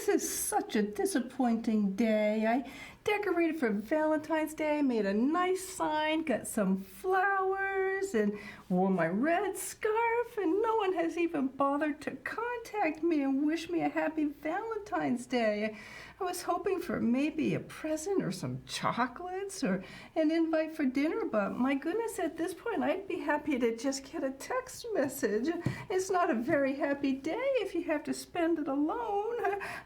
this is such a disappointing day. I decorated for Valentine's Day, made a nice sign, got some flowers, and wore my red scarf, and no one has even bothered to contact me and wish me a happy Valentine's Day. I was hoping for maybe a present or some chocolates or an invite for dinner, but my goodness, at this point, I'd be happy to just get a text message. It's not a very happy day if you have to spend it alone.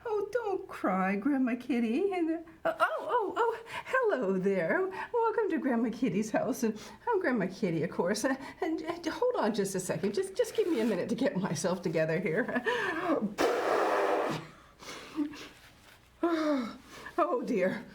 Oh, don't cry, Grandma Kitty. And hello there. Welcome to Grandma Kitty's house, and I'm Grandma Kitty, of course. And hold on just a second. Just give me a minute to get myself together here. Oh dear.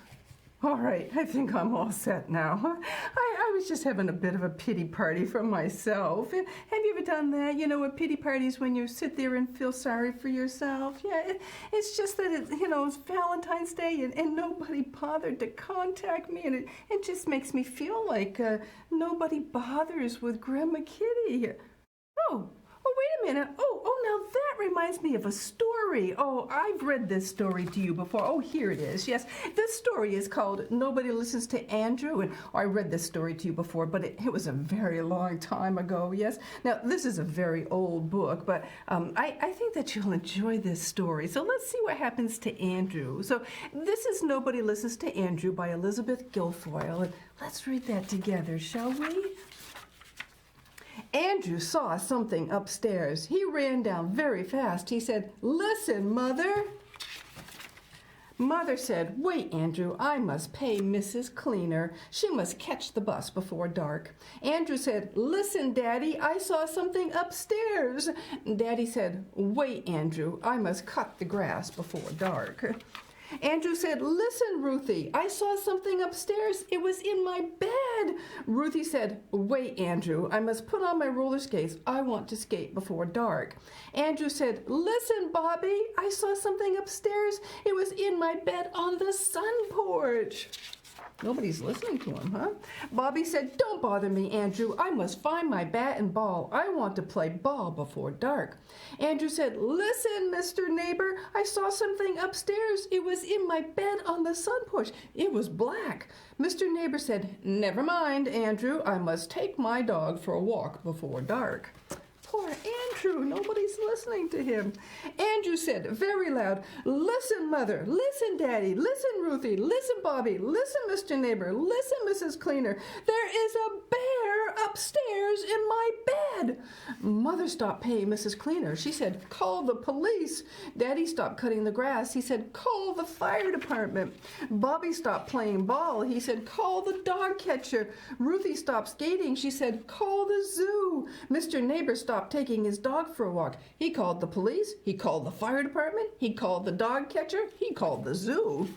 All right, I think I'm all set now. I was just having a bit of a pity party for myself. Have you ever done that? You know, a pity party is when you sit there and feel sorry for yourself. Yeah, it's just that, it's Valentine's Day and nobody bothered to contact me, and it just makes me feel like nobody bothers with Grandma Kitty. Oh, wait a minute. Now that reminds me of a story. Oh, I've read this story to you before. Oh, here it is. Yes, this story is called Nobody Listens to Andrew. And I read this story to you before, but it was a very long time ago, yes. Now, this is a very old book, but I think that you'll enjoy this story. So let's see what happens to Andrew. So this is Nobody Listens to Andrew by Elizabeth Guilfoyle. And let's read that together, shall we? Andrew saw something upstairs. He ran down very fast. He said, "Listen, Mother." Mother said, "Wait, Andrew, I must pay Mrs. Cleaner. She must catch the bus before dark." Andrew said, "Listen, Daddy, I saw something upstairs." Daddy said, "Wait, Andrew, I must cut the grass before dark." Andrew said, "Listen, Ruthie, I saw something upstairs. It was in my bed." Ruthie said, "Wait, Andrew, I must put on my roller skates. I want to skate before dark." Andrew said, "Listen, Bobby, I saw something upstairs. It was in my bed on the sun porch." Nobody's listening to him, huh? Bobby said, "Don't bother me, Andrew. I must find my bat and ball. I want to play ball before dark." Andrew said, "Listen, Mr. Neighbor, I saw something upstairs. It was in my bed on the sun porch. It was black." Mr. Neighbor said, "Never mind, Andrew. I must take my dog for a walk before dark." Poor Andrew, nobody's listening to him. Andrew said very loud, "Listen, Mother, listen, Daddy, listen, Ruthie, listen, Bobby, listen, Mr. Neighbor, listen, Mrs. Cleaner. There is a bear upstairs in my bed." Mother stopped paying Mrs. Cleaner. She said, "Call the police." Daddy stopped cutting the grass. He said, "Call the fire department." Bobby stopped playing ball. He said, "Call the dog catcher." Ruthie stopped skating. She said, "Call the zoo." Mr. Neighbor stopped taking his dog for a walk. He called the police. He called the fire department. He called the dog catcher. He called the zoo.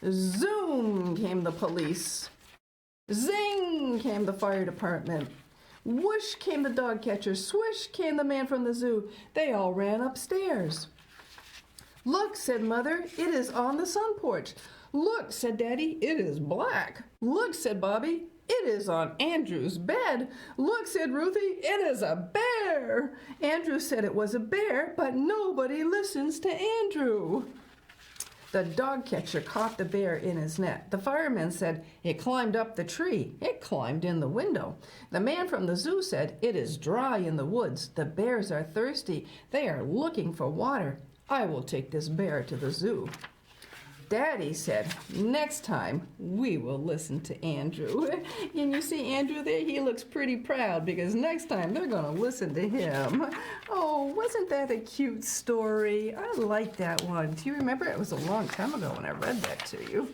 Zoom came the police. Zing came the fire department. Whoosh came the dog catcher. Swish came the man from the zoo. They all ran upstairs. "Look," said Mother, "it is on the sun porch." "Look," said Daddy, "it is black." "Look," said Bobby, "it is on Andrew's bed." "Look," said Ruthie, "it is a bear." Andrew said it was a bear, but nobody listens to Andrew. The dog catcher caught the bear in his net. The fireman said, "It climbed up the tree. It climbed in the window." The man from the zoo said, "It is dry in the woods. The bears are thirsty. They are looking for water. I will take this bear to the zoo." Daddy said, "Next time we will listen to Andrew." And you see Andrew there, he looks pretty proud because next time they're going to listen to him. Oh, wasn't that a cute story? I like that one. Do you remember? It was a long time ago when I read that to you.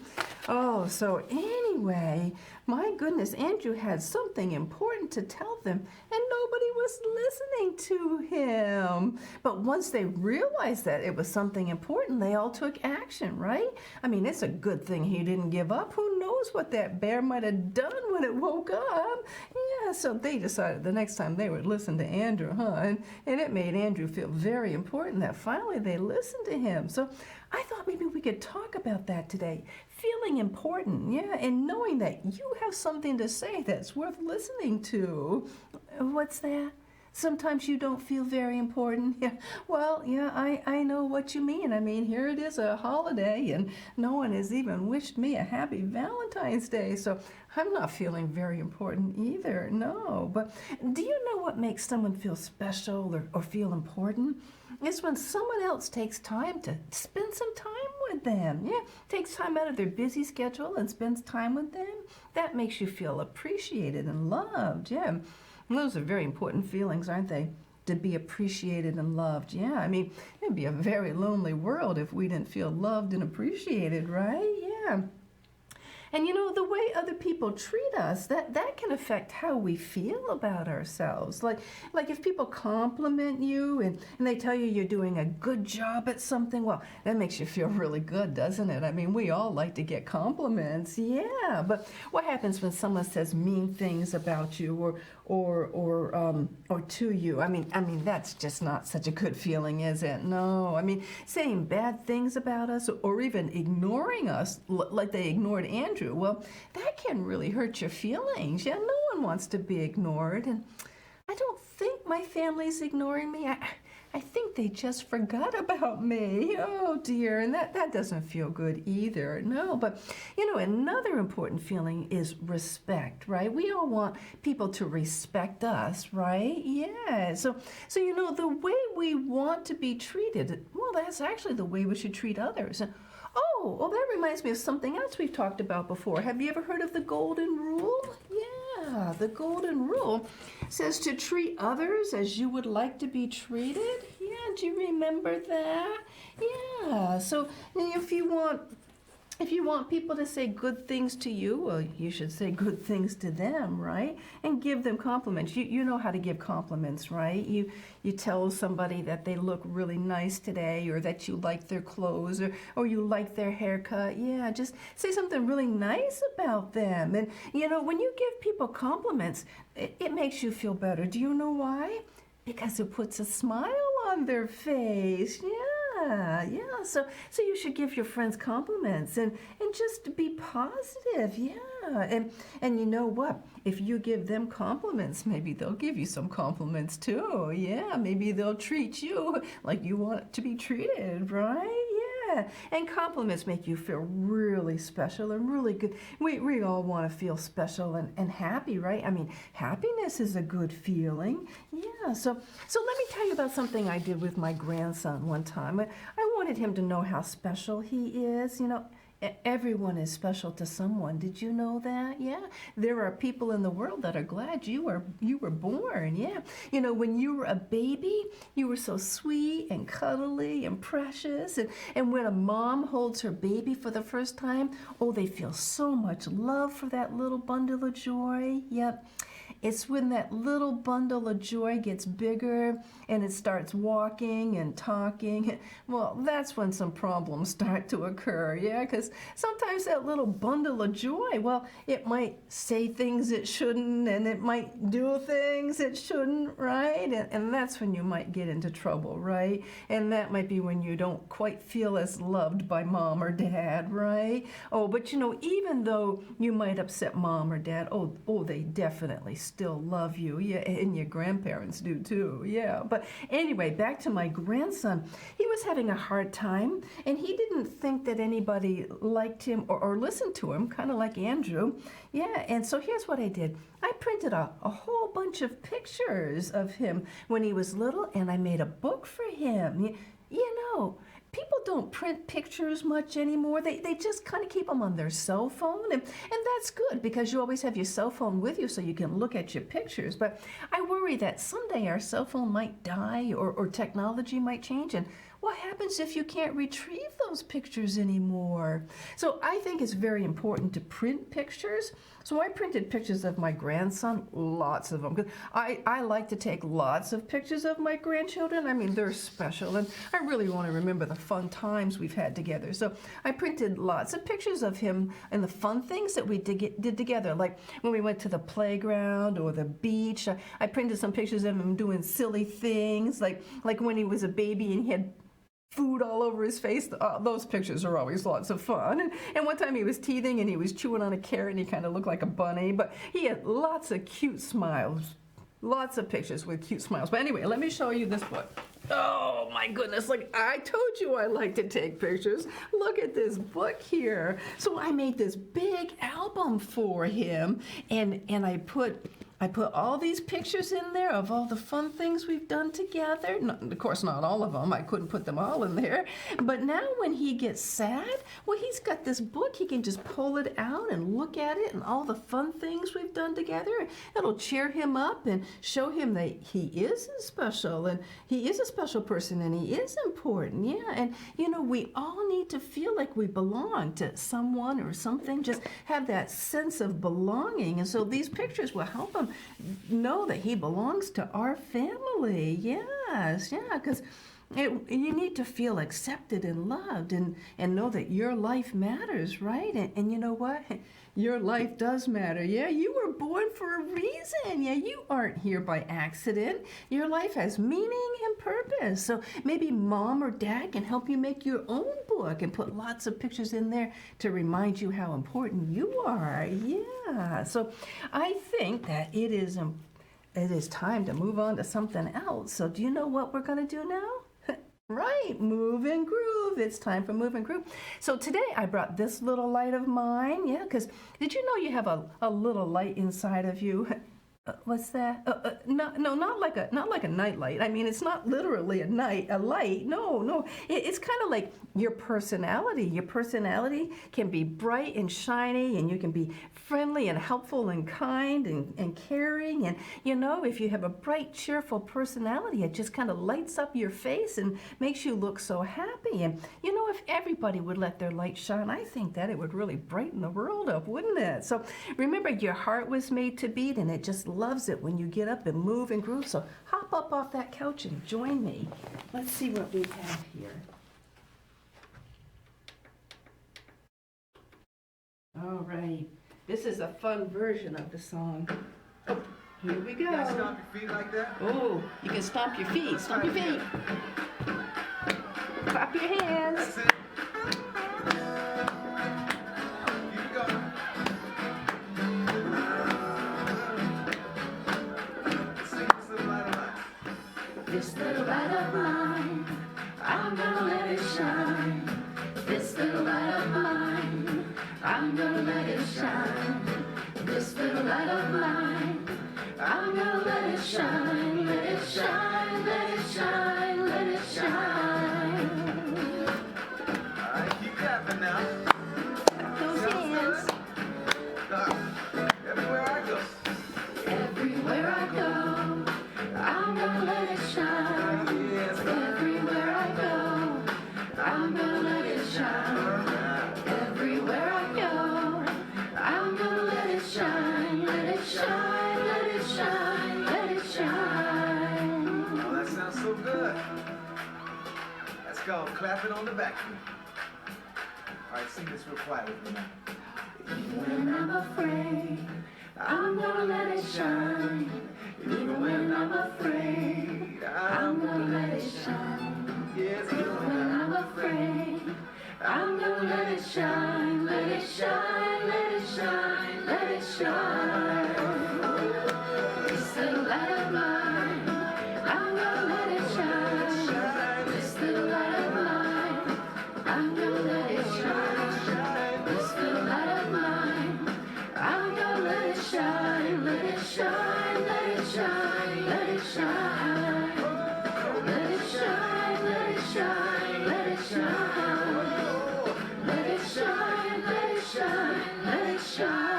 Oh, so anyway, my goodness, Andrew had something important to tell them, and nobody was listening to him. But once they realized that it was something important, they all took action, right? I mean, it's a good thing he didn't give up. Who knows what that bear might have done when it woke up? Yeah, so they decided the next time they would listen to Andrew, huh? And it made Andrew feel very important that finally they listened to him. So I thought maybe we could talk about that today. Feeling important, yeah, and knowing that you have something to say that's worth listening to. What's that? Sometimes you don't feel very important. Yeah, well, yeah, I know what you mean. I mean, here it is, a holiday, and no one has even wished me a happy Valentine's Day, so I'm not feeling very important either. No, but do you know what makes someone feel special or feel important? It's when someone else takes time to spend some time with them. Yeah, takes time out of their busy schedule and spends time with them. That makes you feel appreciated and loved. Yeah. Those are very important feelings, aren't they? To be appreciated and loved. Yeah, I mean, it'd be a very lonely world if we didn't feel loved and appreciated, right? Yeah. And you know, the way other people treat us, that can affect how we feel about ourselves. Like if people compliment you and they tell you you're doing a good job at something, well, that makes you feel really good, doesn't it? I mean, we all like to get compliments, yeah. But what happens when someone says mean things about you or to you? I mean, that's just not such a good feeling, is it? No. I mean, saying bad things about us or even ignoring us, like they ignored Andrew. Well, that can really hurt your feelings. Yeah, no one wants to be ignored. And I don't think my family's ignoring me. I think they just forgot about me. Oh dear, and that doesn't feel good either. No, but you know, another important feeling is respect, right? We all want people to respect us, right? Yeah. So you know, the way we want to be treated, well, that's actually the way we should treat others. Oh, well, that reminds me of something else we've talked about before. Have you ever heard of the Golden Rule? Yeah, the Golden Rule says to treat others as you would like to be treated. Yeah, do you remember that? Yeah, so if you want people to say good things to you, well, you should say good things to them, right? And give them compliments. You know how to give compliments, right? You tell somebody that they look really nice today, or that you like their clothes, or you like their haircut. Yeah, just say something really nice about them. And, you know, when you give people compliments, it makes you feel better. Do you know why? Because it puts a smile on their face. Yeah. So you should give your friends compliments and just be positive. Yeah. And you know what? If you give them compliments, maybe they'll give you some compliments too. Yeah. Maybe they'll treat you like you want to be treated, right? Yeah, and compliments make you feel really special and really good. We all want to feel special and happy, right? I mean, happiness is a good feeling. Yeah, so let me tell you about something I did with my grandson one time. I wanted him to know how special he is. You know, everyone is special to someone. Did you know that? Yeah. There are people in the world that are glad you were born. Yeah. You know, when you were a baby, you were so sweet and cuddly and precious. And when a mom holds her baby for the first time, oh, they feel so much love for that little bundle of joy. Yep. It's when that little bundle of joy gets bigger and it starts walking and talking. Well, that's when some problems start to occur, yeah? Because sometimes that little bundle of joy, well, it might say things it shouldn't and it might do things it shouldn't, right? And that's when you might get into trouble, right? And that might be when you don't quite feel as loved by mom or dad, right? Oh, but you know, even though you might upset mom or dad, oh, they definitely still love you. Yeah, and your grandparents do too. Yeah. But anyway, back to my grandson. He was having a hard time, and he didn't think that anybody liked him or listened to him, kind of like Andrew. Yeah, and so here's what I did. I printed a whole bunch of pictures of him when he was little, and I made a book for him. You know, people don't print pictures much anymore. They just kind of keep them on their cell phone. And that's good because you always have your cell phone with you so you can look at your pictures. But I worry that someday our cell phone might die or technology might change. And what happens if you can't retrieve those pictures anymore? So I think it's very important to print pictures. So I printed pictures of my grandson, lots of them. 'Cause I like to take lots of pictures of my grandchildren. I mean, they're special, and I really want to remember the fun times we've had together. So I printed lots of pictures of him and the fun things that we did together, like when we went to the playground or the beach. I printed some pictures of him doing silly things, like when he was a baby and he had food all over his face. Those pictures are always lots of fun. And one time he was teething and he was chewing on a carrot and he kind of looked like a bunny, but he had lots of cute smiles. Lots of pictures with cute smiles. But anyway, let me show you this book. Oh my goodness, like I told you I like to take pictures. Look at this book here. So I made this big album for him, and I put all these pictures in there of all the fun things we've done together. Of course, not all of them. I couldn't put them all in there. But now when he gets sad, well, he's got this book. He can just pull it out and look at it and all the fun things we've done together. It'll cheer him up and show him that he is special, and he is a special person, and he is important. Yeah, and we all need to feel like we belong to someone or something. Just have that sense of belonging. And so these pictures will help him know that he belongs to our family. Yes, yeah, because you need to feel accepted and loved, and know that your life matters, right? And you know what? Your life does matter. Yeah, you were born for a reason. Yeah, you aren't here by accident. Your life has meaning and purpose. So maybe mom or dad can help you make your own book and put lots of pictures in there to remind you how important you are. Yeah, so I think that it is time to move on to something else. So do you know what we're going to do now? Right, move and groove. It's time for move and groove. So today I brought this little light of mine, yeah, because did you know you have a little light inside of you? What's that? No, not like a night light. I mean, it's not literally a light. No. It's kind of like your personality. Your personality can be bright and shiny, and you can be friendly and helpful and kind and caring. And if you have a bright, cheerful personality, it just kind of lights up your face and makes you look so happy. And if everybody would let their light shine, I think that it would really brighten the world up, wouldn't it? So remember, your heart was made to beat, and it just loves it when you get up and move and groove. So hop up off that couch and join me. Let's see what we have here. All right. This is a fun version of the song. Here we go. You guys stomp your feet like that? Oh, you can stomp your feet. Stomp your feet. Clap your hands. That's it. You go. Sing this little light of mine. This little light of mine, I'm gonna let it shine. This little light of mine, I'm gonna let it shine. This little light of mine, I'm gonna let it shine. Let it shine, let it shine, let it shine. All right, keep clapping now. Those hands. Everywhere I go. Everywhere I go, I'm gonna let it shine. Yes, Everywhere I go, I'm gonna let it shine. Everywhere I go, I'm gonna let it shine. Let it shine, let it shine, let it shine. Oh, that sounds so good. That's called clapping on the back. All right, sing this real quiet with me now. When I'm afraid, I'm gonna let it shine. Even when I'm afraid, I'm gonna let it shine. Yes, When I'm afraid, I'm gonna let it shine. Let it shine, let it shine, let it shine. This little light of mine, I'm gonna let it shine. This little light of mine, I'm gonna let it shine. This little light of mine, I'm gonna let it shine. Let it shine, let it shine, let it shine. Let it shine, let it shine, let it shine. Let it shine, let it shine, let it shine.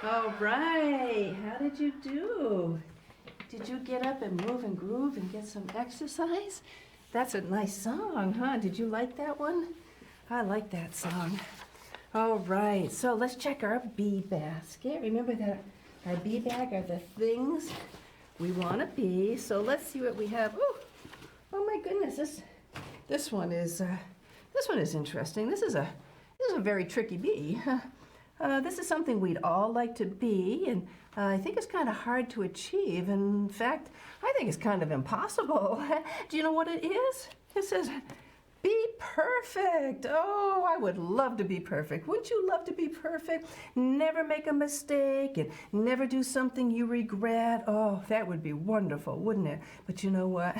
All right. How did you do? Did you get up and move and groove and get some exercise? That's a nice song, huh? Did you like that one? I like that song. All right, so let's check our bee basket. Remember that our bee bag are the things we want to be. So let's see what we have. Oh my goodness, this one is interesting. This is a very tricky bee. This is something we'd all like to be, and I think it's kind of hard to achieve. In fact, I think it's kind of impossible. Do you know what it is? It says, be perfect. Oh, I would love to be perfect. Wouldn't you love to be perfect? Never make a mistake and never do something you regret. Oh, that would be wonderful, wouldn't it? But you know what?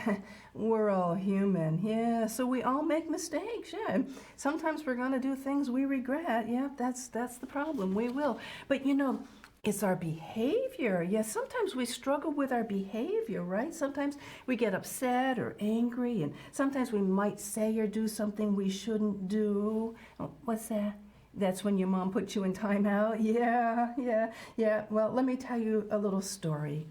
We're all human. Yeah, so we all make mistakes. Yeah, and sometimes we're going to do things we regret. Yeah, that's the problem. We will. But you know, it's our behavior. Yes, sometimes we struggle with our behavior, right? Sometimes we get upset or angry, and sometimes we might say or do something we shouldn't do. Oh, what's that? That's when your mom put you in timeout? Yeah. Well, let me tell you a little story.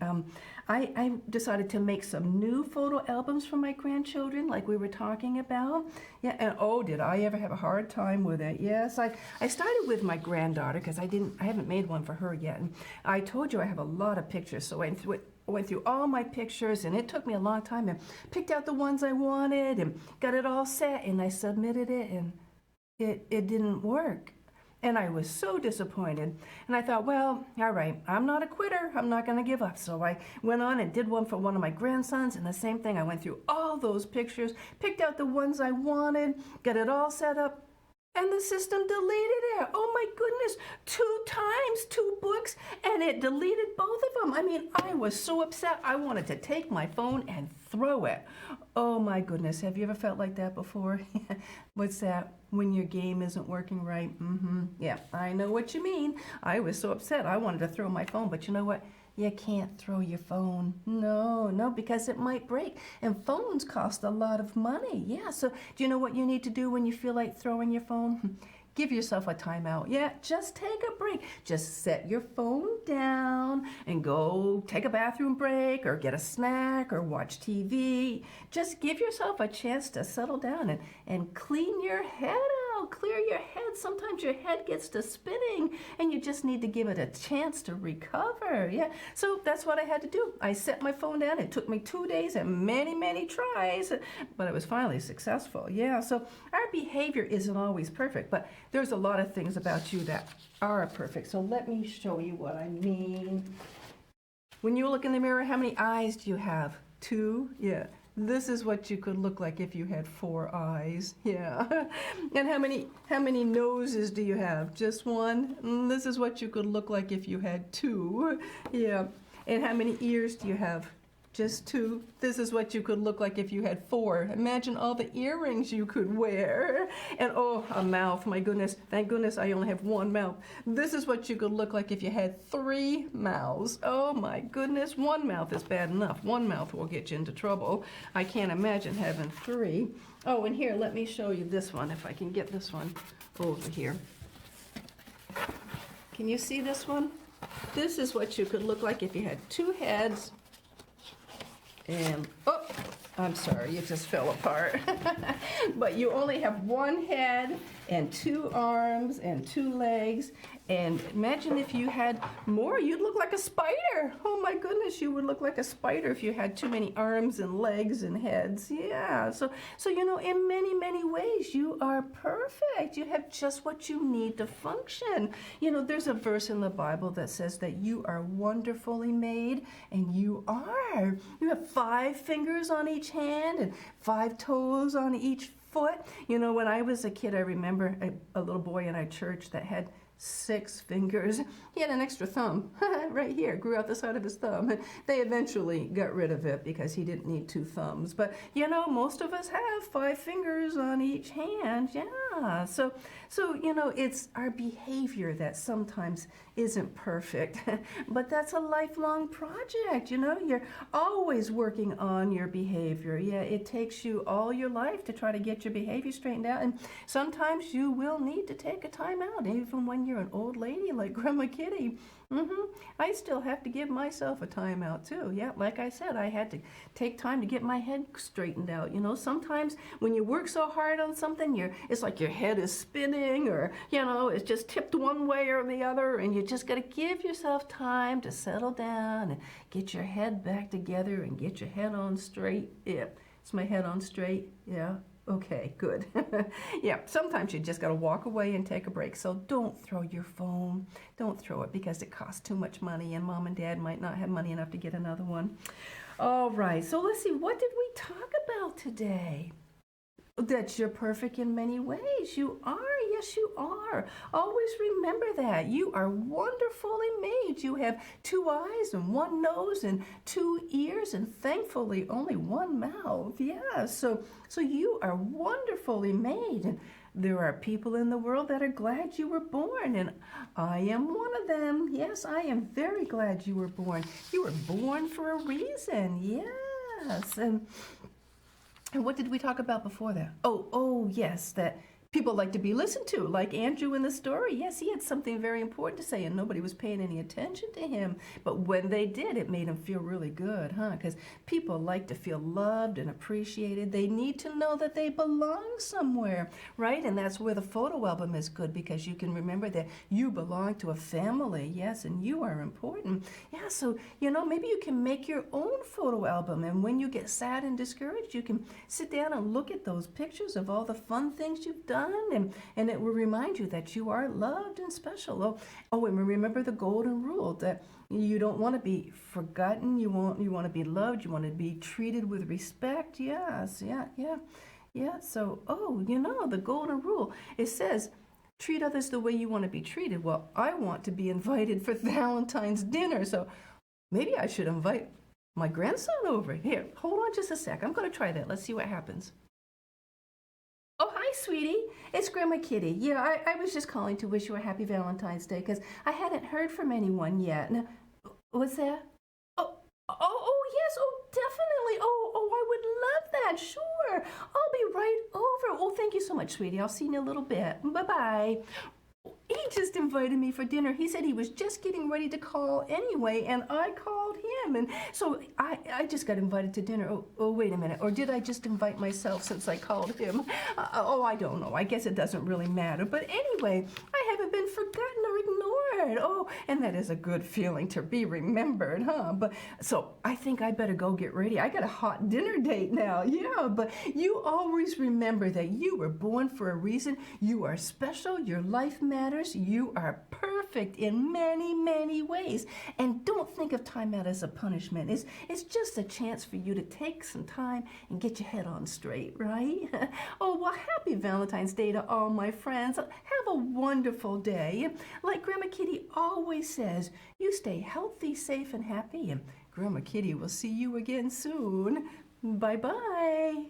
I decided to make some new photo albums for my grandchildren, like we were talking about. Yeah, and oh, did I ever have a hard time with it? Yes, I started with my granddaughter because I haven't made one for her yet. And I told you I have a lot of pictures, so I went through all my pictures, and it took me a long time, and picked out the ones I wanted and got it all set, and I submitted it, and it didn't work. And I was so disappointed. And I thought, well, all right, I'm not a quitter. I'm not going to give up. So I went on and did one for one of my grandsons, and the same thing. I went through all those pictures, picked out the ones I wanted, got it all set up, and the system deleted it. Oh my goodness, 2 times, 2 books, and it deleted both of them. I mean, I was so upset. I wanted to take my phone and throw it. Oh my goodness, have you ever felt like that before? What's that? When your game isn't working right? Yeah, I know what you mean. I was so upset. I wanted to throw my phone, but you know what? You can't throw your phone. No, because it might break. And phones cost a lot of money. Yeah, so do you know what you need to do when you feel like throwing your phone? Give yourself a timeout. Yeah, just take a break. Just set your phone down and go take a bathroom break or get a snack or watch TV. Just give yourself a chance to settle down and clean your head out. Clear your head. Sometimes your head gets to spinning and you just need to give it a chance to recover. Yeah, so that's what I had to do. I set my phone down. It took me 2 days and many tries, but I was finally successful. Yeah, so our behavior isn't always perfect, but there's a lot of things about you that are perfect. So let me show you what I mean. When you look in the mirror, how many eyes do you have? 2? Yeah. This is what you could look like if you had 4 eyes. Yeah. And how many noses do you have? Just 1? This is what you could look like if you had 2. Yeah. And how many ears do you have? Just 2. This is what you could look like if you had 4. Imagine all the earrings you could wear. And oh, a mouth, my goodness. Thank goodness I only have 1 mouth. This is what you could look like if you had 3 mouths. Oh my goodness, 1 mouth is bad enough. 1 mouth will get you into trouble. I can't imagine having 3. Oh, and here, let me show you this one, if I can get this one over here. Can you see this one? This is what you could look like if you had 2 heads. And, oh, I'm sorry, it just fell apart. But you only have 1 head and 2 arms and 2 legs. And imagine if you had more, you'd look like a spider. Oh my goodness, you would look like a spider if you had too many arms and legs and heads. Yeah, so you know, in many ways, you are perfect. You have just what you need to function. You know, there's a verse in the Bible that says that you are wonderfully made, and you are. You have 5 fingers on each hand and 5 toes on each foot. You know, when I was a kid, I remember a little boy in our church that had 6 fingers. He had an extra thumb right here, grew out the side of his thumb. They eventually got rid of it because he didn't need 2 thumbs. But you know, most of us have 5 fingers on each hand. Yeah. So you know, it's our behavior that sometimes isn't perfect. But that's a lifelong project. You know, you're always working on your behavior. Yeah, it takes you all your life to try to get your behavior straightened out. And sometimes you will need to take a time out, even when you're an old lady like Grandma Kitty. I still have to give myself a time out too. Yeah, like I said, I had to take time to get my head straightened out. You know, sometimes when you work so hard on something, it's like your head is spinning, or you know, it's just tipped one way or the other, and you just got to give yourself time to settle down and get your head back together and get your head on straight. Yeah, is my head on straight? Yeah. Okay, good. Yeah, sometimes you just got to walk away and take a break. So don't throw your phone. Don't throw it because it costs too much money, and Mom and Dad might not have money enough to get another one. All right, so let's see. What did we talk about today? That you're perfect in many ways. You are. Yes, you are. Always remember that. You are wonderfully made. You have two eyes and one nose and two ears and thankfully only one mouth. Yeah, so you are wonderfully made. And there are people in the world that are glad you were born, and I am one of them. Yes, I am very glad you were born. You were born for a reason. Yes. And what did we talk about before that? Oh, yes, that people like to be listened to, like Andrew in the story. Yes, he had something very important to say, and nobody was paying any attention to him. But when they did, it made him feel really good, huh? Because people like to feel loved and appreciated. They need to know that they belong somewhere, right? And that's where the photo album is good, because you can remember that you belong to a family, yes, and you are important. Yeah, so, maybe you can make your own photo album, and when you get sad and discouraged, you can sit down and look at those pictures of all the fun things you've done, and it will remind you that you are loved and special. And remember the golden rule that you don't want to be forgotten. You want to be loved. You want to be treated with respect. Yes, yeah. So, the golden rule. It says, treat others the way you want to be treated. Well, I want to be invited for Valentine's dinner, so maybe I should invite my grandson over. Here, hold on just a sec. I'm going to try that. Let's see what happens. Oh, hi, sweetie. It's Grandma Kitty. Yeah, I was just calling to wish you a happy Valentine's Day because I hadn't heard from anyone yet. Now, what's that? Yes. Oh, definitely. I would love that. Sure. I'll be right over. Oh, thank you so much, sweetie. I'll see you in a little bit. Bye-bye. He just invited me for dinner. He said he was just getting ready to call anyway, and I called him. And so I just got invited to dinner. Oh, wait a minute. Or did I just invite myself since I called him? I don't know. I guess it doesn't really matter. But anyway, I haven't been forgotten or ignored. Oh, and that is a good feeling to be remembered, huh? But so I think I better go get ready. I got a hot dinner date now. Yeah, but you always remember that you were born for a reason. You are special. Your life matters. You are perfect in many, many ways. And don't think of time out as a punishment. It's just a chance for you to take some time and get your head on straight, right? Happy Valentine's Day to all my friends. Have a wonderful day. Like Grandma Kitty always says, you stay healthy, safe, and happy. And Grandma Kitty will see you again soon. Bye-bye.